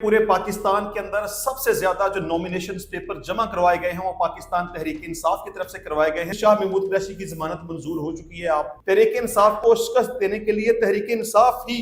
पूरे पाकिस्तान के अंदर सबसे ज्यादा जो नॉमिनेशंस पेपर जमा करवाए गए हैं वो पाकिस्तान तहरीक इंसाफ की तरफ से करवाए गए हैं। शाह महमूद कुरैशी की जमानत मंजूर हो चुकी है। आप तहरीक इंसाफ को शिकस्त देने के लिए तहरीक इंसाफ ही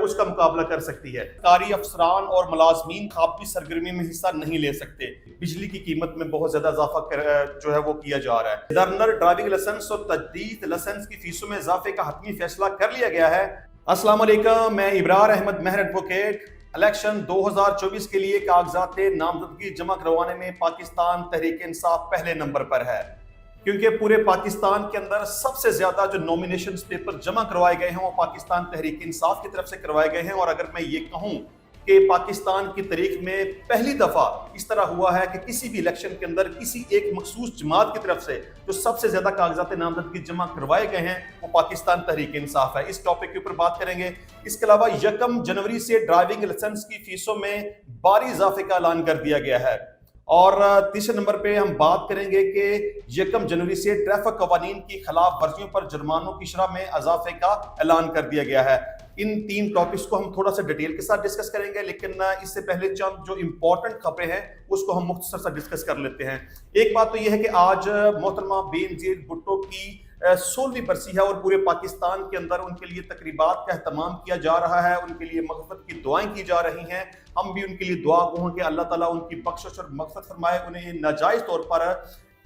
उसका मुकाबला कर सकती है। सरकारी अफसरान और मुलाजमीन आप भी सरगर्मी में हिस्सा नहीं ले सकते। बिजली की कीमत में बहुत ज्यादा इजाफा जो है वो किया जा रहा है। लर्नर ड्राइविंग लाइसेंस और तजदीद लाइसेंस की फीसों में इजाफे का हतमी फैसला कर लिया गया है। अस्सलाम वालेकुम, मैं इब्रार अहमद महर एडवोकेट। इलेक्शन 2024 के लिए कागजात नामजदगी जमा करवाने में पाकिस्तान तहरीक इंसाफ पहले नंबर पर है, क्योंकि पूरे पाकिस्तान के अंदर सबसे ज्यादा जो नॉमिनेशंस पेपर जमा करवाए गए हैं वो पाकिस्तान तहरीक इंसाफ की तरफ से करवाए गए हैं। और अगर मैं ये कहूं कि पाकिस्तान की तारीख में पहली दफा इस तरह हुआ है कि किसी भी इलेक्शन के अंदर किसी एक मखसूस जमात की तरफ से जो सबसे ज्यादा कागजात नामजदगी जमा करवाए गए हैं वो पाकिस्तान तहरीक इंसाफ है। इस टॉपिक के ऊपर बात करेंगे। इसके अलावा 1 जनवरी से ड्राइविंग लाइसेंस की फीसों में भारी इजाफे का ऐलान कर दिया गया है। और तीसरे नंबर पे हम बात करेंगे कि 1 जनवरी से ट्रैफिक कवानीन की खिलाफ वर्जियों पर जुर्मानों की शरह में इजाफे का ऐलान कर दिया गया है। इन 3 टॉपिक्स को हम थोड़ा सा डिटेल के साथ डिस्कस करेंगे, लेकिन इससे पहले चंद जो इंपॉर्टेंट खबरें हैं उसको हम मुख्तसर सा डिस्कस कर लेते हैं। एक बात तो यह है कि आज मोहतरमा बेनजीर भुट्टो की 16वीं बरसी है और पूरे पाकिस्तान के अंदर उनके लिए तकरीबात का एहतमाम किया जा रहा है। उनके लिए मग़फ़िरत की दुआएं की जा रही हैं। हम भी उनके लिए दुआ गो हैं कि अल्लाह ताला उनकी बख्शिश और मग़फ़िरत फरमाए। उन्हें नाजायज़ तौर पर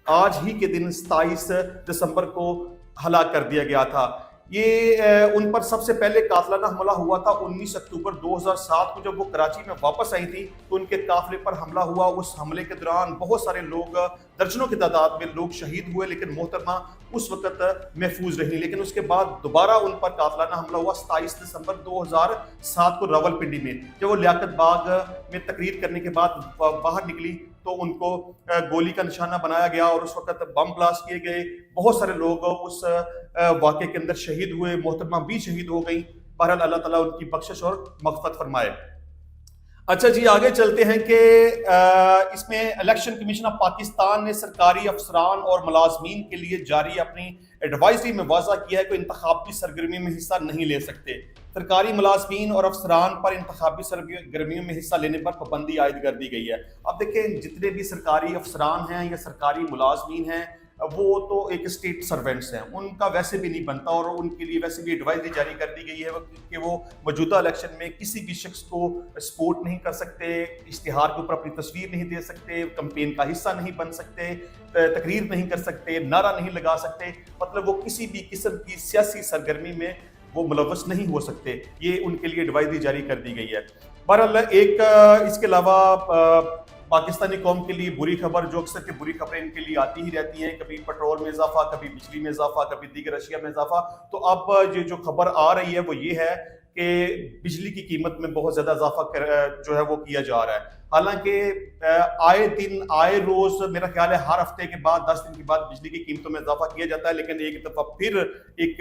आज ही के दिन 27 दिसंबर को हलाक कर दिया गया था। ये उन पर सबसे पहले कातलाना हमला हुआ था 19 अक्टूबर 2007 को, जब वो कराची में वापस आई थी तो उनके काफिले पर हमला हुआ। उस हमले के दौरान बहुत सारे लोग, दर्जनों की तादाद में लोग शहीद हुए, लेकिन मोहतरमा उस वक्त महफूज रही। लेकिन उसके बाद दोबारा उन पर कातलाना हमला हुआ 27 दिसंबर 2007 को रावलपिंडी में। जब वो लियाकत बाग में तकरीर करने के बाद बाहर निकली तो उनको गोली का निशाना बनाया गया और उस वक्त बम ब्लास्ट किए गए। बहुत सारे लोग उस वाक़े के अंदर शहीद हुए, मोहतरमा भी शहीद हो गई। बहरहाल अल्लाह ताला उनकी बख्शिश और मग़फ़िरत फरमाए। अच्छा जी, आगे चलते हैं कि इसमें इलेक्शन कमीशन ऑफ पाकिस्तान ने सरकारी अफसरान और मुलाजमीन के लिए जारी अपनी एडवाइजरी में वाज़ा किया है कि इंतखाबी सरगर्मी में हिस्सा नहीं ले सकते। सरकारी मुलाजमीन और अफसरान पर इंतखाबी सरगर्मियों में हिस्सा लेने पर पाबंदी आयद कर दी गई है। अब देखें, जितने भी सरकारी अफसरान हैं या सरकारी मुलाजमीन हैं वो तो एक स्टेट सर्वेंट्स हैं, उनका वैसे भी नहीं बनता और उनके लिए वैसे भी एडवाइजरी जारी कर दी गई है कि वो मौजूदा इलेक्शन में किसी भी शख्स को सपोर्ट नहीं कर सकते, इश्तिहार के ऊपर अपनी तस्वीर नहीं दे सकते, कैंपेन का हिस्सा नहीं बन सकते, तकरीर नहीं कर सकते, नारा नहीं लगा सकते। मतलब वो किसी भी किस्म की सियासी सरगर्मी में वो मुलव्वस नहीं हो सकते। ये उनके लिए एडवाइजरी जारी कर दी गई है। बहरहाल एक इसके अलावा पाकिस्तानी कौम के लिए बुरी खबर, जो अक्सर की बुरी खबरें इनके लिए आती ही रहती हैं, कभी पेट्रोल में इजाफा, कभी बिजली में इजाफा, कभी दीगर अशिया में इजाफा। तो अब ये जो खबर आ रही है वो ये है कि बिजली की कीमत में बहुत ज्यादा इजाफा जो है वो किया जा रहा है। हालांकि आए दिन आए रोज मेरा ख्याल है हर हफ्ते के बाद 10 दिन के बाद बिजली की कीमतों में इजाफा किया जाता है, लेकिन एक दफा फिर एक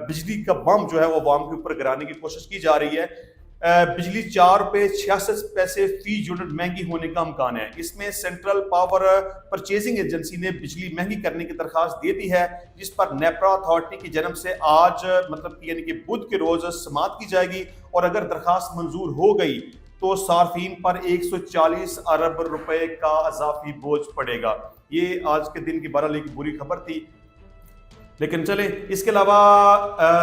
बिजली का बम जो है वो अवाम के ऊपर गिराने की कोशिश की जा रही है। बिजली 4 रुपये 66 पैसे फी यूनिट महंगी होने का इम्कान है। इसमें सेंट्रल पावर परचेजिंग एजेंसी ने बिजली महंगी करने की दरखास्त दे दी है, जिस पर नेपरा अथॉरिटी की जन्म से आज मतलब यानी कि बुध के रोज समाअत की जाएगी। और अगर दरखास्त मंजूर हो गई तो सार्फिन पर 140 अरब रुपए का इजाफी बोझ पड़ेगा। ये आज के दिन की बहरहाल एक बुरी खबर थी। लेकिन चले, इसके अलावा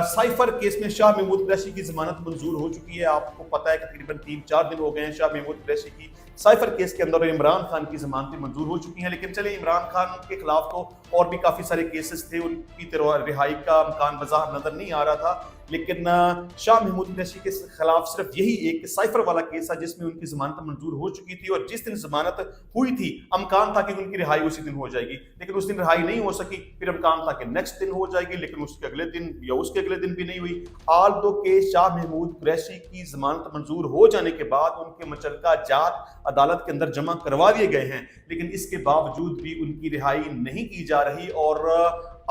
साइफर केस में शाह महमूद कुरैशी की जमानत मंजूर हो चुकी है। आपको पता है कि तकरीबन 3-4 दिन हो गए हैं शाह महमूद कुरैशी की साइफर केस के अंदर इमरान खान की जमानतें मंजूर हो चुकी हैं। लेकिन चले, इमरान खान के खिलाफ तो और भी काफ़ी सारे केसेस थे, उनकी रिहाई का इम्कान बज़ाहिर नजर नहीं आ रहा था। लेकिन शाह महमूद कुरैशी के खिलाफ सिर्फ यही एक साइफर वाला केस है जिसमें उनकी जमानत मंजूर हो चुकी थी। और जिस दिन जमानत हुई थी इम्कान था कि उनकी रिहाई उसी दिन हो जाएगी, लेकिन उस दिन रिहाई नहीं हो सकी। फिर इम्कान था कि नेक्स्ट दिन हो जाएगी, लेकिन उसके अगले दिन या उसके अगले दिन भी नहीं हुई। आल दो के शाह महमूद कुरैशी की जमानत मंजूर हो जाने के बाद उनके मुतल्लिका जात अदालत के अंदर जमा करवा दिए गए हैं, लेकिन इसके बावजूद भी उनकी रिहाई नहीं की जा रही। और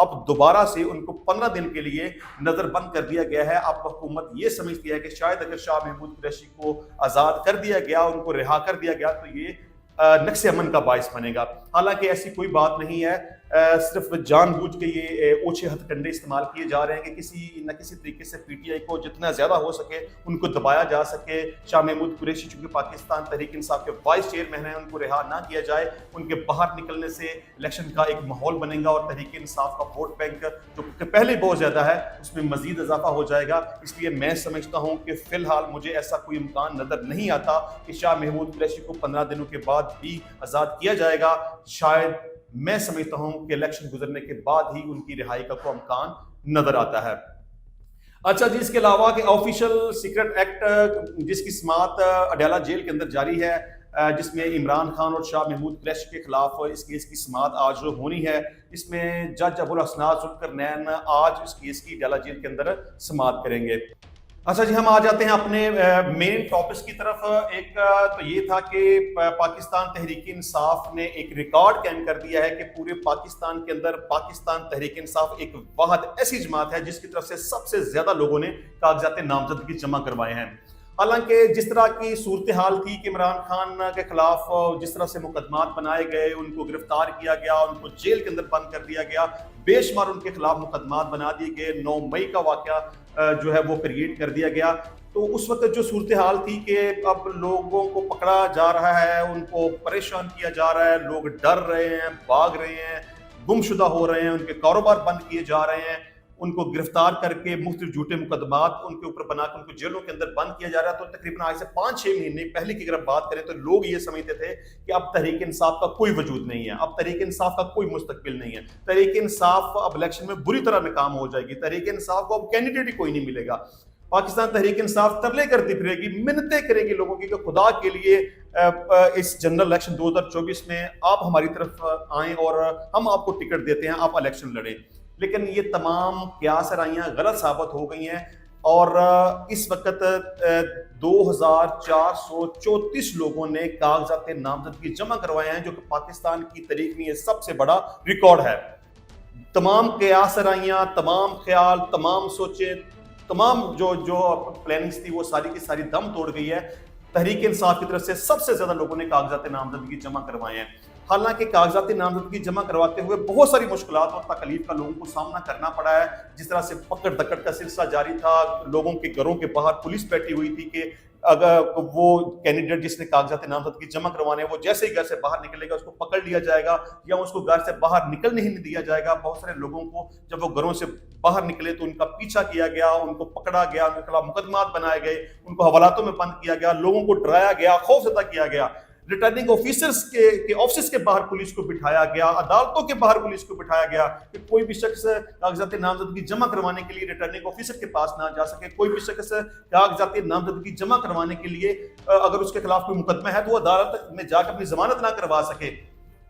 अब दोबारा से उनको 15 दिन के लिए नजरबंद कर दिया गया है। अब हुकूमत ये समझती है कि शायद अगर शाह महमूद कुरैशी को आज़ाद कर दिया गया, उनको रिहा कर दिया गया, तो ये नक्श अमन का बायस बनेगा। हालांकि ऐसी कोई बात नहीं है। صرف جان بوجھ کے یہ اوچھے ہتھ کنڈے استعمال کیے جا رہے ہیں کہ کسی نہ کسی طریقے سے پی ٹی آئی کو جتنا زیادہ ہو سکے ان کو دبایا جا سکے. شاہ محمود قریشی چونکہ پاکستان تحریک انصاف کے وائس چیئرمین ہیں, ان کو رہا نہ کیا جائے. ان کے باہر نکلنے سے الیکشن کا ایک ماحول بنے گا اور تحریک انصاف کا ووٹ بینک جو کہ پہلے بہت زیادہ ہے اس میں مزید اضافہ ہو جائے گا. اس لیے میں سمجھتا ہوں کہ فی الحال مجھے ایسا کوئی امکان نظر نہیں آتا کہ شاہ محمود قریشی کو 15 دنوں کے بعد بھی آزاد کیا جائے گا. شاید میں سمجھتا ہوں کہ الیکشن گزرنے کے بعد ہی ان کی رہائی کا کوئی امکان نظر آتا ہے. اچھا جی, اس کے علاوہ کہ آفیشل سیکرٹ ایکٹ جس کی سماعت اڈیالہ جیل کے اندر جاری ہے, جس میں عمران خان اور شاہ محمود قریشی کے خلاف اس کیس کی سماعت آج ہونی ہے. اس میں جج ابوالحسنات ذوالقرنین آج اس کیس کی اڈیالہ جیل کے اندر سماعت کریں گے. اچھا جی, ہم آ جاتے ہیں اپنے مین ٹاپکس کی طرف. ایک تو یہ تھا کہ پاکستان تحریک انصاف نے ایک ریکارڈ قائم کر دیا ہے کہ پورے پاکستان کے اندر پاکستان تحریک انصاف ایک واحد ایسی جماعت ہے جس کی طرف سے سب سے زیادہ لوگوں نے کاغذات نامزدگی جمع کروائے ہیں. حالانکہ جس طرح کی صورتحال تھی کہ عمران خان کے خلاف جس طرح سے مقدمات بنائے گئے, ان کو گرفتار کیا گیا, ان کو جیل کے اندر بند کر دیا گیا, بے شمار ان کے خلاف مقدمات بنا دیے گئے, 9 مئی کا واقعہ جو ہے وہ کریٹ کر دیا گیا. تو اس وقت جو صورتحال تھی کہ اب لوگوں کو پکڑا جا رہا ہے, ان کو پریشان کیا جا رہا ہے, لوگ ڈر رہے ہیں, بھاگ رہے ہیں, گمشدہ ہو رہے ہیں, ان کے کاروبار بند کیے جا رہے ہیں, ان کو گرفتار کر کے مختلف جھوٹے مقدمات ان کے اوپر بنا کے ان کو جیلوں کے اندر بند کیا جا رہا ہے. تو تقریباً آج سے 5-6 مہینے پہلے کی اگر بات کریں تو لوگ یہ سمجھتے تھے کہ اب تحریک انصاف کا کوئی وجود نہیں ہے, اب تحریک انصاف کا کوئی مستقبل نہیں ہے, تحریک انصاف اب الیکشن میں بری طرح ناکام ہو جائے گی, تحریک انصاف کو اب کینڈیڈیٹ ہی کوئی نہیں ملے گا. پاکستان تحریک انصاف ترلے کرتی پھرے گی, منتیں کرے گی لوگوں کی کہ خدا کے لیے اس جنرل الیکشن 2024 میں آپ ہماری طرف آئیں اور ہم آپ کو ٹکٹ دیتے ہیں, آپ الیکشن لڑیں. لیکن یہ تمام قیاس آرائیاں غلط ثابت ہو گئی ہیں اور اس وقت 2434 لوگوں نے کاغذات نامزدگی جمع کروائے ہیں, جو کہ پاکستان کی تاریخ میں یہ سب سے بڑا ریکارڈ ہے. تمام قیاس آرائیاں, تمام خیال, تمام سوچیں, تمام جو پلاننگز تھی وہ ساری کی ساری دم توڑ گئی ہے. تحریک انصاف کی طرف سے سب سے زیادہ لوگوں نے کاغذات نامزدگی جمع کروائے ہیں. حالانکہ کاغذات نامزدگی جمع کرواتے ہوئے بہت ساری مشکلات اور تکلیف کا لوگوں کو سامنا کرنا پڑا ہے. جس طرح سے پکڑ دکڑ کا سلسلہ جاری تھا, لوگوں کے گھروں کے باہر پولیس بیٹھی ہوئی تھی کہ اگر وہ کینڈیڈیٹ جس نے کاغذات نامزدگی جمع کروانے وہ جیسے ہی گھر سے باہر نکلے گا اس کو پکڑ لیا جائے گا یا اس کو گھر سے باہر نکلنے ہی نہیں دیا جائے گا. بہت سارے لوگوں کو جب وہ گھروں سے باہر نکلے تو ان کا پیچھا کیا گیا, ان کو پکڑا گیا, ان کے خلاف مقدمات بنائے گئے, ان کو حوالاتوں میں بند کیا گیا, لوگوں کو ڈرایا گیا, خوف زدہ کیا گیا. ریٹرننگ آفیسرز کے آفسز کے باہر پولیس کو بٹھایا گیا, عدالتوں کے باہر پولیس کو بٹھایا گیا کہ کوئی بھی شخص کاغذات نامزدگی جمع کروانے کے لیے ریٹرننگ آفیسر کے پاس نہ جا سکے. کوئی بھی شخص کاغذات نامزدگی جمع کروانے کے لیے اگر اس کے خلاف کوئی مقدمہ ہے تو وہ عدالت میں جا کے اپنی ضمانت نہ کروا سکے.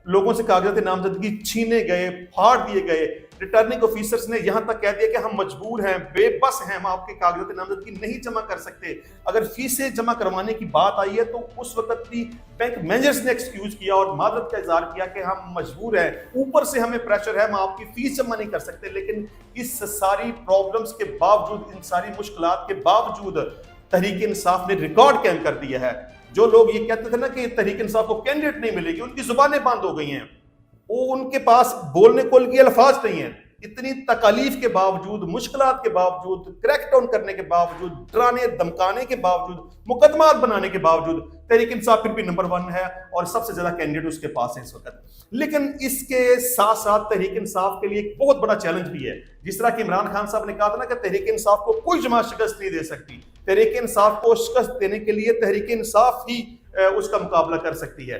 لوگوں سے کاغذات نامزدگی چھینے گئے, پھاڑ دیے گئے. ریٹرننگ آفیسرز نے یہاں تک کہہ دیا کہ ہم مجبور ہیں, بے بس ہیں, ہم آپ کے کاغذات نامزدگی نہیں جمع کر سکتے. اگر فیسیں جمع کروانے کی بات آئی ہے تو اس وقت بھی بینک مینیجرز نے ایکسکیوز کیا اور معذرت کا اظہار کیا کہ ہم مجبور ہیں, اوپر سے ہمیں پریشر ہے, ہم آپ کی فیس جمع نہیں کر سکتے. لیکن اس ساری پرابلمز کے باوجود, ان ساری مشکلات کے باوجود تحریک انصاف نے ریکارڈ قائم کر دیا ہے. جو لوگ یہ کہتے تھے نا کہ تحریک انصاف کو کینڈیڈیٹ نہیں ملے گی, ان کی زبانیں بند ہو گئی ہیں, وہ ان کے پاس بولنے کو کے الفاظ نہیں ہیں. اتنی تکالیف کے باوجود, مشکلات کے باوجود, کریک ڈاؤن کرنے کے باوجود, ڈرانے دمکانے کے باوجود, مقدمات بنانے کے باوجود تحریک انصاف پھر بھی نمبر 1 ہے اور سب سے زیادہ کینڈیڈیٹ اس کے پاس ہے اس وقت. لیکن اس کے ساتھ ساتھ تحریک انصاف کے لیے ایک بہت بڑا چیلنج بھی ہے. جس طرح کہ عمران خان صاحب نے کہا تھا نا کہ تحریک انصاف کو کوئی جماعت شکست نہیں دے سکتی, تحریک انصاف کو شکست دینے کے لیے تحریک انصاف ہی اس کا مقابلہ کر سکتی ہے.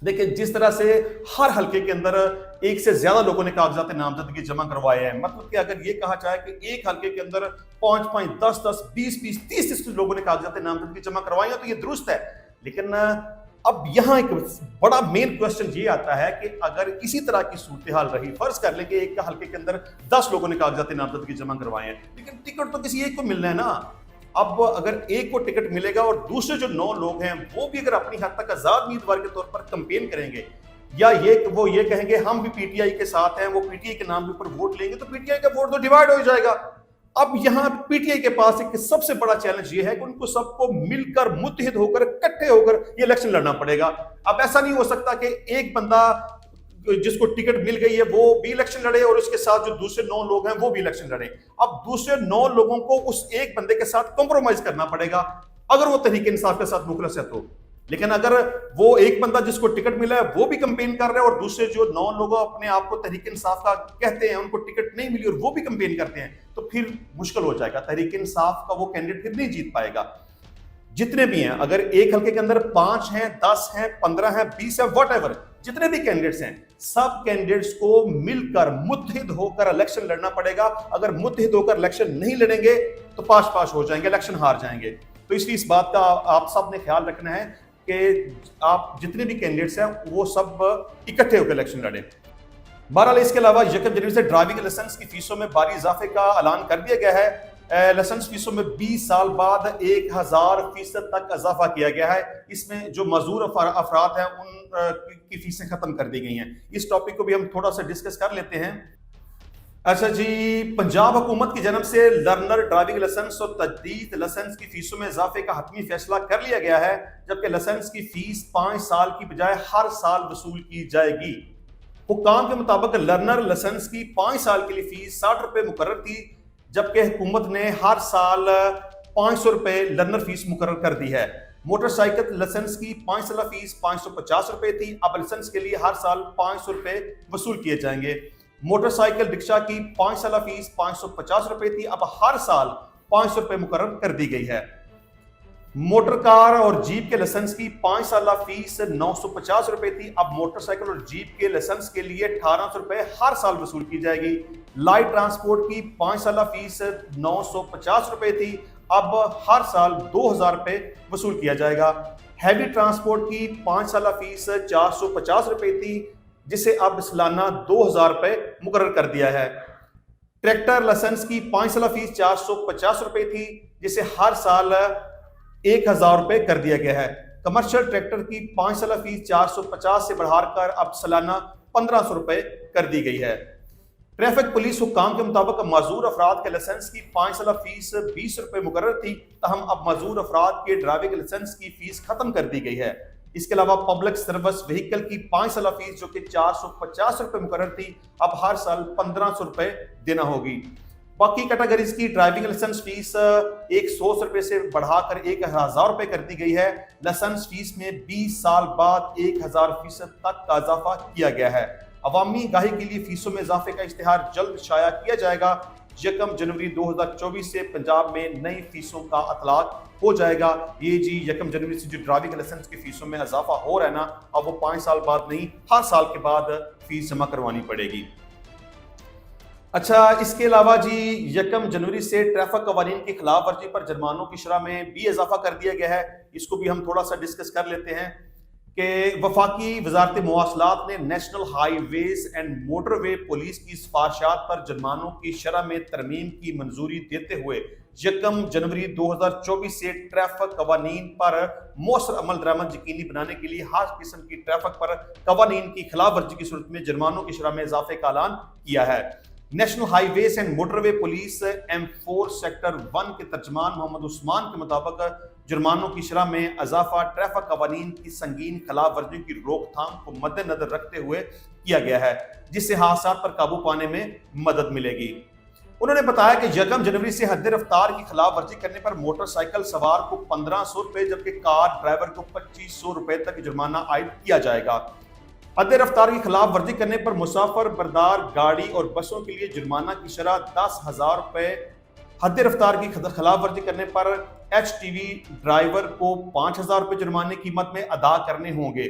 دیکھیں جس طرح سے ہر حلقے کے اندر ایک سے زیادہ لوگوں نے کاغذات نامزدگی جمع کروائے ہیں, مطلب کہ اگر یہ کہا جائے کہ ایک حلقے کے اندر 5 10 10 20 30 لوگوں نے کاغذات نامزدگی جمع کروائی ہیں تو یہ درست ہے. لیکن اب یہاں ایک بڑا مین کوسچن یہ آتا ہے کہ اگر اسی طرح کی صورتحال رہی, فرض کر لیں کہ ایک حلقے کے اندر 10 لوگوں نے کاغذات نامزدگی جمع کروائے ہیں, لیکن ٹکٹ تو کسی ایک کو ملنا ہے نا. اب اگر ایک کو ٹکٹ ملے گا اور دوسرے جو 9 لوگ ہیں وہ بھی اگر اپنی حد تک آزاد امیدوار کے طور پر کمپین کریں گے یا وہ یہ کہیں گے ہم بھی پی ٹی آئی کے ساتھ ہیں, وہ پی ٹی آئی کے نام کے اوپر ووٹ لیں گے, تو پی ٹی آئی کا ووٹ تو ڈیوائیڈ ہو جائے گا. اب یہاں پی ٹی آئی کے پاس ایک سب سے بڑا چیلنج یہ ہے کہ ان کو سب کو مل کر, متحد ہو کر, اکٹھے ہو کر یہ الیکشن لڑنا پڑے گا. اب ایسا نہیں ہو سکتا کہ ایک بندہ जिसको टिकट मिल गई है वो भी इलेक्शन लड़े और उसके साथ जो दूसरे 9 लोग हैं वो भी इलेक्शन लड़े। अब दूसरे 9 लोगों को उस एक बंदे के साथ कॉम्प्रोमाइज करना पड़ेगा अगर वो तहरीक इंसाफ के साथ मुखलस है तो। लेकिन अगर वो एक बंदा जिसको टिकट मिला है वो भी कैंपेन कर रहे हैं और दूसरे जो 9 लोग अपने आप को तहरीक इंसाफ का कहते हैं उनको टिकट नहीं मिली और वो भी कैंपेन करते हैं, तो फिर मुश्किल हो जाएगा, तहरीक इंसाफ का वो कैंडिडेट फिर नहीं जीत पाएगा। जितने भी हैं, अगर एक हल्के के अंदर 5 हैं, 10 हैं, 15 हैं, 20 हैं, व्हाटएवर, जितने भी कैंडिडेट्स हैं, सब कैंडिडेट्स को मिलकर मुत्तहिद होकर इलेक्शन लड़ना पड़ेगा। अगर मुत्तहिद होकर इलेक्शन नहीं लड़ेंगे तो पास हो जाएंगे, इलेक्शन हार जाएंगे। तो इसलिए इस बात का आप सब ने ख्याल रखना है कि आप जितने भी कैंडिडेट्स हैं वो सब इकट्ठे होकर इलेक्शन लड़े। बहरहाल इसके अलावा 1 जनवरी से ड्राइविंग लाइसेंस की फीसों में भारी इजाफे का ऐलान कर दिया गया है। लाइसेंस फीसों में 20 साल बाद 1000% तक इजाफा किया गया है। इसमें जो मजदूर अफराद हैं उन की फीसें खत्म कर दी गई हैं। इस टॉपिक को भी हम थोड़ा सा डिस्कस कर लेते हैं। अच्छा जी, पंजाब हुकूमत की जानब से लर्नर ड्राइविंग लाइसेंस और तजदीद लाइसेंस की फीसों में इजाफे का हतमी फैसला कर लिया गया है, जबकि लाइसेंस की फीस 5 साल की बजाय हर साल वसूल की जाएगी। हुक्काम के मुताबिक लर्नर लाइसेंस की 5 साल के लिए फीस 60 रुपए मुकर्रर थी, जबकि हुकूमत ने हर साल 500 रुपए लर्नर फीस मुकर्रर कर दी है। मोटरसाइकिल लाइसेंस की 5 साल फीस 550 रुपए थी, अब लाइसेंस के लिए हर साल 500 रुपए वसूल किए जाएंगे। मोटरसाइकिल रिक्शा की 5 साल फीस 550 रुपए थी, अब हर साल 500 रुपए मुकर्रर कर दी गई है। मोटर कार और जीप के लाइसेंस की 5 साल फीस 950 रुपए थी, अब मोटरसाइकिल और जीप के लाइसेंस के लिए 1800 रुपए हर साल वसूल की जाएगी। लाइट ट्रांसपोर्ट की 5 साल फीस 950 रुपए थी, अब हर साल 2000 रुपए वसूल किया जाएगा। हैवी ट्रांसपोर्ट की 5 साल फीस 450 रुपए थी, जिसे अब सालाना 2000 रुपए मुकर्रर कर दिया है। ट्रैक्टर लाइसेंस की 5 साल फीस 450 रुपए थी, जिसे हर साल 1000 रुपए कर दिया गया है। कमर्शियल ट्रैक्टर की 5 साल फीस 450 से बढ़ाकर अब सालाना 1500 रुपए कर दी गई है। ट्रैफिक पुलिस हुक्काम के मुताबिक मजदूर अफराद के लाइसेंस की 5 साल फीस 20 रुपए मुकर्रर थी, तहम अब मजदूर अफराद के ड्राइविंग लाइसेंस की फीस खत्म कर दी गई है। इसके अलावा पब्लिक सर्विस व्हीकल की 5 साल फीस जो कि 450 रुपए मुकर्रर थी, अब हर साल 1500 रुपए देना होगी। बाकी कैटेगरीज की ड्राइविंग लाइसेंस फीस 100 रुपए से बढ़ाकर 1000 रुपए कर दी गई है। लाइसेंस फीस में 20 साल बाद 1000% तक का इजाफा किया गया है। अवामी गाही के लिए फीसों में इजाफे का इश्तिहार जल्द शाया किया जाएगा। 1 जनवरी 2024 से पंजाब में नई फीसों का अतलाक हो जाएगा। ये जी 1 जनवरी से जो ड्राइविंग लाइसेंस की फीसों में इजाफा हो रहा है ना, अब वो 5 साल बाद नहीं, हर साल के बाद फीस जमा करवानी पड़ेगी। अच्छा, इसके अलावा जी 1 जनवरी से ट्रैफिक कवानीन की खिलाफ वर्जी पर जुर्मानों की शरह में भी इजाफा कर दिया गया है। इसको भी हम थोड़ा सा डिस्कस कर लेते हैं कि वफाकी वजारत मवासलात ने national highways and motorway police की सिफारिशात पर जुर्मानों की शरह में तरमीम की मंजूरी देते हुए 1 जनवरी 2024 से ट्रैफिक कवानीन पर मौसर अमल दरामद यकीनी बनाने के लिए हर किस्म की ट्रैफिक पर कवानीन की खिलाफ वर्जी की सूरत में जुर्मानों की शरह में इजाफे का ऐलान किया है। National highways and motorway police M4 sector 1 के तर्जमान मोहम्मद उस्मान के मुताबिक जुर्मानों की शरह में इजाफा ट्रैफिक कवानीन की संगीन खिलाफ वर्जियों की रोकथाम को मद्देनजर रखते हुए किया गया है, जिससे हादसा पर काबू पाने में मदद मिलेगी। उन्होंने बताया कि 1 जनवरी से हद रफ्तार की खिलाफ वर्जी करने पर मोटरसाइकिल सवार को 1500 रुपए जबकि कार ड्राइवर को 2500 रुपए तक जुर्माना आयद किया जाएगा। हद रफ्तार की खिलाफ वर्जी करने पर मुसाफिर बरदार गाड़ी और बसों के लिए जुर्माना की शरह 10,000 रुपए, हद रफ्तार की खिलाफ वर्जी करने पर HTV ड्राइवर को 5,000 रुपए जुर्माने की कीमत में अदा करने होंगे।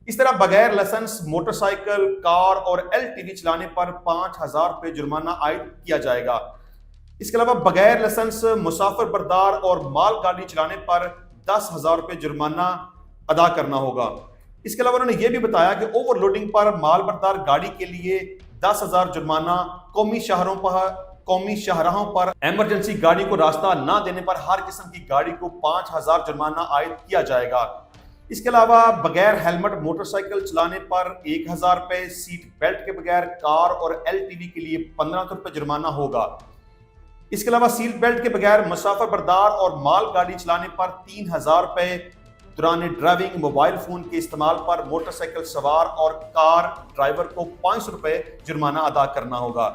इस तरह बगैर लाइसेंस मोटरसाइकिल, कार और LTV चलाने पर 5,000 रुपए जुर्माना आयद किया जाएगा। इसके अलावा बगैर लाइसेंस मुसाफिर बरदार और माल गाड़ी चलाने पर 10,000 रुपए जुर्माना अदा करना होगा। इसके अलावा उन्होंने ये भी बताया कि ओवरलोडिंग पर माल बरदार गाड़ी के लिए 10,000 जुर्माना, कौमी शाहराहों पर इमरजेंसी गाड़ी को रास्ता ना देने पर हर किस्म की गाड़ी को 5,000 जुर्माना आयद किया जाएगा। इसके अलावा बगैर हेलमेट मोटरसाइकिल चलाने पर 1,000 रुपए, सीट बेल्ट के बगैर कार और LTV के लिए 1,500 रुपए जुर्माना होगा। इसके अलावा सीट बेल्ट के बगैर मुसाफिर बरदार और माल गाड़ी चलाने पर 3,000 रुपए, दौरान ड्राइविंग मोबाइल फोन के इस्तेमाल पर मोटरसाइकिल सवार और कार ड्राइवर को 500 रुपए जुर्माना अदा करना होगा।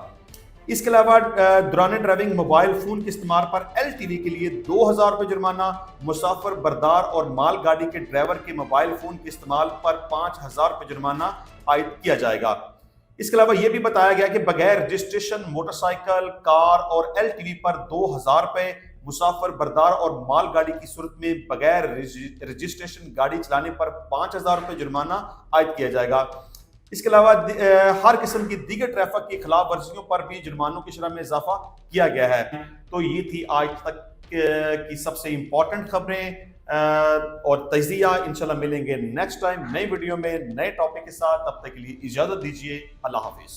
इसके अलावा दौरान ड्राइविंग मोबाइल फोन के इस्तेमाल पर LTV के लिए 2000 रुपए जुर्माना, मुसाफिर बरदार और माल गाड़ी के ड्राइवर के मोबाइल फोन के इस्तेमाल पर 5000 रुपए जुर्माना आयद किया जाएगा। इसके अलावा यह भी बताया गया कि बगैर रजिस्ट्रेशन मोटरसाइकिल, कार और LTV पर 2000 रुपए, मुसाफिर बरदार और माल गाड़ी की सूरत में बगैर रजिस्ट्रेशन गाड़ी चलाने पर 5000 रुपए जुर्माना आयद किया जाएगा। इसके अलावा हर किस्म की दीगर ट्रैफिक की खिलाफ वर्जियों पर भी जुर्मानों की शरह में इजाफा किया गया है। तो ये थी आज तक की सबसे इंपॉर्टेंट खबरें और तजिया। इंशाल्लाह मिलेंगे नेक्स्ट टाइम नई वीडियो में नए टॉपिक के साथ। तब तक के लिए इजाजत दीजिए। अल्लाह हाफिज।